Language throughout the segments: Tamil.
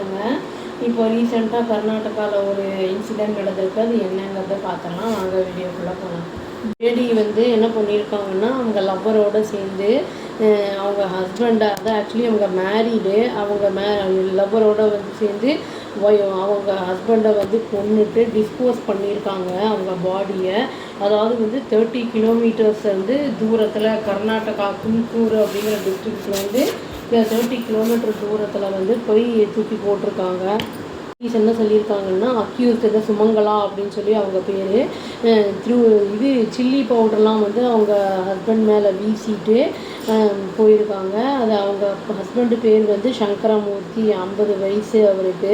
வணக்கங்க. இப்போ ரீசெண்டாக கர்நாடகாவில் ஒரு இன்சிடெண்ட் நடந்திருக்கு. அது என்னங்கிறத பார்த்தலாம். வாங்க வீடியோக்குள்ளே போகலாம். லேடி என்ன பண்ணியிருக்காங்கன்னா, அவங்க லவ்வரோடு சேர்ந்து அவங்க ஹஸ்பண்டை, அதான் ஆக்சுவலி அவங்க மேரீடு, அவங்க லவ்வரோடு சேர்ந்து அவங்க ஹஸ்பண்டை கொன்னுட்டு டிஸ்போஸ் பண்ணியிருக்காங்க அவங்க பாடியை. அதாவது 30 கிலோமீட்டர்ஸ் தூரத்தில் கர்நாடகா தும்கூர் அப்படிங்கிற டிஸ்ட்ரிக்ட்லேருந்து 30 கிலோமீட்டர் தூரத்தில் போய் தூக்கி போட்டிருக்காங்க. போலீஸ் என்ன சொல்லியிருக்காங்கன்னா, அக்யூஸ்டு சுமங்கலா அப்படின்னு சொல்லி அவங்க பேர். சில்லி பவுடர்லாம் அவங்க ஹஸ்பண்ட் மேலே வீசிட்டு போயிருக்காங்க. அது அவங்க ஹஸ்பண்டு பேர் சங்கரமூர்த்தி, 50 வயசு அவருக்கு.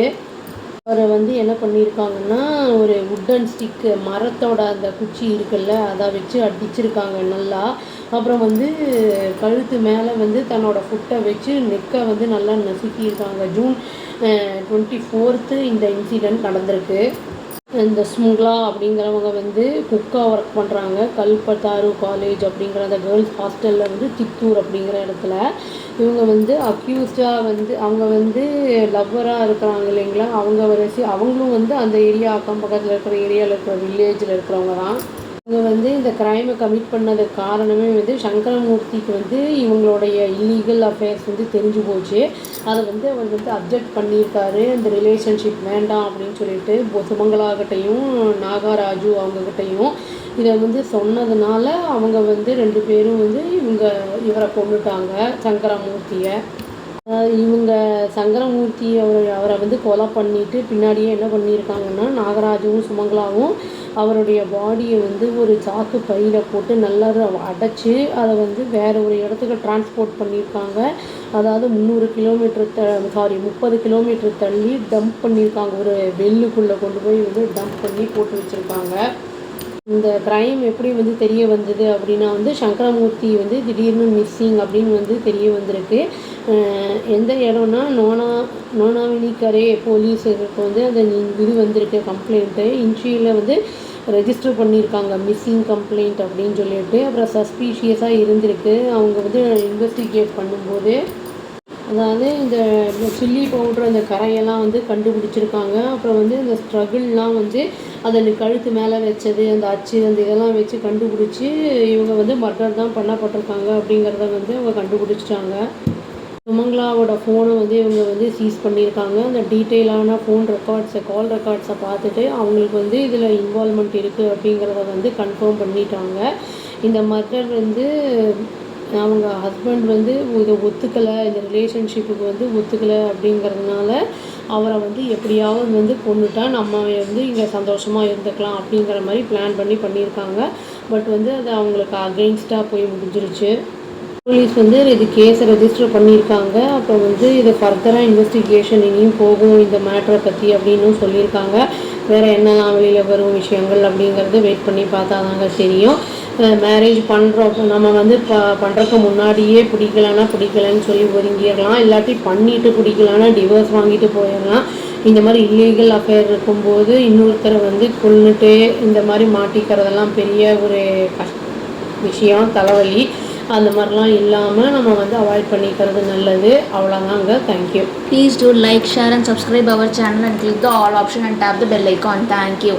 அவரை என்ன பண்ணியிருக்காங்கன்னா, ஒரு வுட்டன் ஸ்டிக்கு, மரத்தோட அந்த குச்சி இருக்குல்ல, அதை வச்சு அடிச்சிருக்காங்க நல்லா. அப்புறம் கழுத்து மேலே தன்னோட ஃபுட்டை வச்சு நெக்கை நல்லா நசுக்கியிருக்காங்க. ஜூன் 24 இந்த இன்சிடெண்ட் நடந்திருக்கு. இந்த ஸ்முக்லா அப்படிங்கிறவங்க குக்காக ஒர்க் பண்ணுறாங்க. கல்பத்தாரு காலேஜ் அப்படிங்கிற அந்த கேர்ள்ஸ் ஹாஸ்டலில் சித்தூர் அப்படிங்கிற இடத்துல. இவங்க அக்யூஸ்டாக அவங்க லவ்வராக இருக்கிறாங்க இல்லைங்களா, அவங்களும் அந்த ஏரியா அக்கம் பக்கத்தில் இருக்கிற ஏரியாவில் இருக்கிற வில்லேஜில் இருக்கிறவங்க தான். இவங்க இந்த க்ரைமை கமிட் பண்ணதுக்கு காரணமே சங்கரமூர்த்திக்கு இவங்களுடைய இல்லீகல் அஃபேர்ஸ் தெரிஞ்சு போச்சு. அதை அவர் அப்ஜெக்ட் பண்ணியிருக்காரு. இந்த ரிலேஷன்ஷிப் வேண்டாம் அப்படின்னு சொல்லிட்டு சுமங்கலாகிட்டையும் நாகராஜு அவங்கக்கிட்டையும் இதை சொன்னதுனால அவங்க 2 பேரும் இவரை கொண்டுட்டாங்க, சங்கரமூர்த்தியை. இவங்க சங்கரமூர்த்தி அவரை கொலை பண்ணிவிட்டு பின்னாடியே என்ன பண்ணியிருக்காங்கன்னா, நாகராஜும் சுமங்கலாவும் அவருடைய பாடியை ஒரு சாக்கு பையில் போட்டு நல்லா அடைச்சி அதை வேறு ஒரு இடத்துக்கு டிரான்ஸ்போர்ட் பண்ணியிருக்காங்க. அதாவது 30 கிலோமீட்டர் தள்ளி டம்ப் பண்ணியிருக்காங்க. ஒரு வெல்லுக்குள்ளே கொண்டு போய் டம்ப் பண்ணி போட்டு வச்சுருக்காங்க. இந்த க்ரைம் எப்படி தெரிய வந்தது அப்படின்னா, சங்கரமூர்த்தி திடீர்னு மிஸ்ஸிங் அப்படின்னு தெரிய வந்திருக்கு. எந்த இடம்னா நோனாவினிக்கரே போலீஸுக்கு அந்த இது வந்திருக்கு கம்ப்ளைண்ட்டு. இன்ட்ரியில் ரெஜிஸ்டர் பண்ணியிருக்காங்க மிஸ்ஸிங் கம்ப்ளைண்ட் அப்படின்னு சொல்லிட்டு. அப்புறம் சஸ்பீஷியஸாக இருந்திருக்கு. அவங்க இன்வெஸ்டிகேட் பண்ணும்போது அதாவது இந்த சில்லி பவுட்ரு அந்த கரையெல்லாம் கண்டுபிடிச்சிருக்காங்க. அப்புறம் இந்த ஸ்ட்ரகிள்லாம் அதை கழுத்து மேலே வச்சது, அந்த அச்சு, அந்த இதெல்லாம் வச்சு கண்டுபிடிச்சி இவங்க மர்டர் தான் பண்ணப்பட்டிருக்காங்க அப்படிங்கிறத அவங்க கண்டுபிடிச்சிட்டாங்க. சுமங்கலாவோட ஃபோனை இவங்க சீஸ் பண்ணியிருக்காங்க. அந்த டீட்டெயிலான ஃபோன் ரெக்கார்ட்ஸை, கால் ரெக்கார்ட்ஸை பார்த்துட்டு அவங்களுக்கு இதில் இன்வால்மெண்ட் இருக்குது அப்படிங்கிறத கன்ஃபார்ம் பண்ணிட்டாங்க. இந்த மர்டர் அவங்க ஹஸ்பண்ட் இதை ஒத்துக்கலை, இந்த ரிலேஷன்ஷிப்புக்கு ஒத்துக்கலை அப்படிங்கிறதுனால அவரை எப்படியாவது கொன்னுட்டா நம்ம இங்கே சந்தோஷமாக இருந்துக்கலாம் அப்படிங்கிற மாதிரி பிளான் பண்ணியிருக்காங்க. பட் அது அவங்களுக்கு அகெயின்ஸ்டாக போய் முடிஞ்சிருச்சு. போலீஸ் இது கேஸை ரெஜிஸ்டர் பண்ணியிருக்காங்க. அப்புறம் இதை ஃபர்தராக இன்வெஸ்டிகேஷன் இனியும் போகும் இந்த மேட்டரை பற்றி அப்படின்னும் சொல்லியிருக்காங்க. வேறு என்னெல்லாம் வெளியில் வரும் விஷயங்கள் அப்படிங்கிறது வெயிட் பண்ணி பார்த்தா தாங்க தெரியும். மேரேஜ் பண்ணுறோம் நம்ம பண்ணுறதுக்கு முன்னாடியே பிடிக்கலன்னு சொல்லி ஒதுங்கிடலாம். இல்லாட்டி பண்ணிவிட்டு பிடிக்கலன்னா டிவோர்ஸ் வாங்கிட்டு போயிடலாம். இந்த மாதிரி இல்லீகல் அஃபேர் இருக்கும்போது இன்னொருத்தரை கொன்னுட்டு இந்த மாதிரி மாட்டிக்கிறதெல்லாம் பெரிய ஒரு விஷயம், தலைவலி. அந்த மாதிரிலாம் இல்லாமல் நம்ம அவாய்ட் பண்ணிக்கிறது நல்லது. அவ்வளோதாங்க. Thank you. Please do like, share and subscribe our channel and click the all option and tap the bell icon. Thank you.